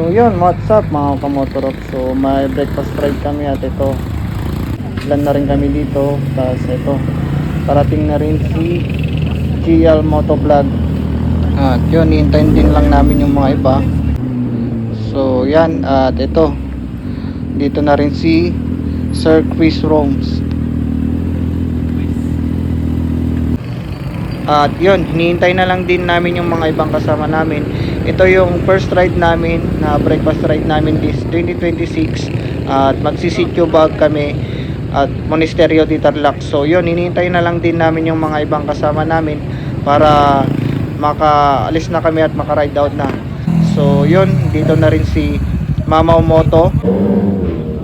So yun, what's up mga kamotorok. So may breakfast ride kami at ito, ilan na rin kami dito. Tapos ito, parating na rin si GL Motovlog. At yun, hintayin din lang namin yung mga iba. So yan, at ito, dito na rin si Sir Chris Romes. At yun, hinihintay na lang din namin yung mga ibang kasama namin. Ito yung first ride namin, na breakfast ride namin this 2026. At magsisityo bag kami at Monasterio de Tarlac. So yun, hinihintay na lang din namin yung mga ibang kasama namin para makaalis na kami at makaride out na. So yun, dito na rin si Mama Moto.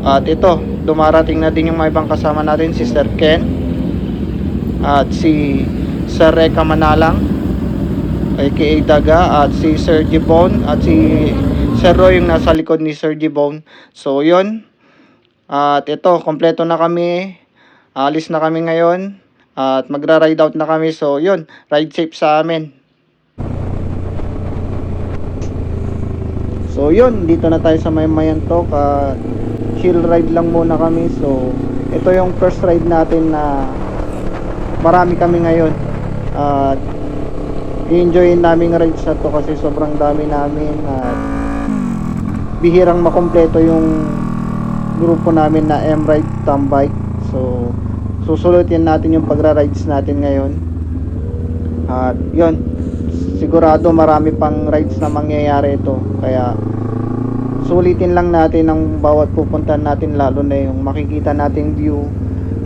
At ito, dumarating na din yung mga ibang kasama natin, si Sir Ken at si Sir Reka Manalang aka Daga, at si Sir Jibon at si Sir Roy yung nasa likod ni Sir Jibon. So yun, at ito, kompleto na kami, alis na kami ngayon at magra-ride out na kami. So yun, ride safe sa amin. So yun, dito na tayo sa Mayantok. Chill ride lang muna kami. So ito yung first ride natin na marami kami ngayon. At i-enjoyin namin rides na to kasi sobrang dami namin at bihirang makompleto yung grupo namin na M-Ride Tambike. So susulitin natin yung pagra-rides natin ngayon. At yun, sigurado marami pang rides na mangyayari ito, kaya sulitin lang natin ang bawat pupuntahan natin, lalo na yung makikita nating view,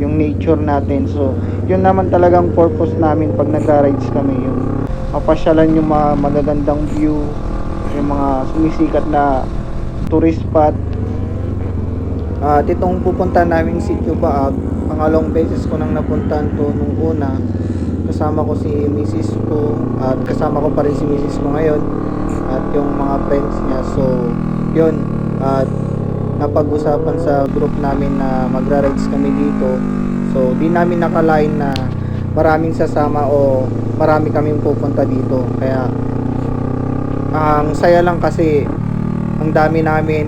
yung nature natin. So yun naman talagang purpose namin pag nagra-rides kami, yung mapasyalan yung mga magagandang view, yung mga sumisikat na tourist spot. At itong pupuntahan namin Sitio Baag, pangalawang beses ko nang napuntahan to. Nung una kasama ko si Mrs. ko, at kasama ko pa rin si Mrs. ko ngayon at yung mga friends niya. So yun, at napag-usapan sa group namin na magra-rides kami dito. So di namin nakalain na maraming sasama o marami kaming pupunta dito. Kaya ang saya lang kasi ang dami namin,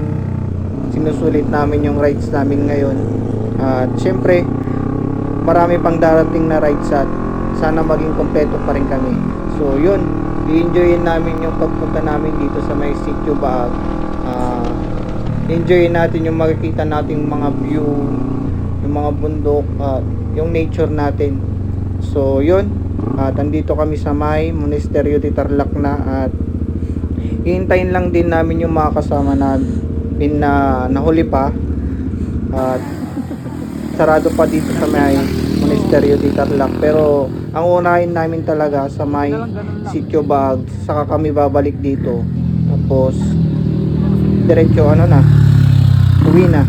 sinusulit namin yung rides namin ngayon. At syempre marami pang darating na rides at sana maging kompleto pa rin kami. So yun, i-enjoyin namin yung pagpunta namin dito sa may Sitio Baag. Enjoyin natin yung makikita nating mga view, yung mga bundok at yung nature natin. So yun, at andito kami sa may Monasterio de Tarlac na, at hihintayin lang din namin yung mga kasama namin na nahuli pa. At sarado pa dito sa may Monasterio de Tarlac, pero ang unahin namin talaga sa may Sitio Baag, saka kami babalik dito. Tapos diretso uwi na.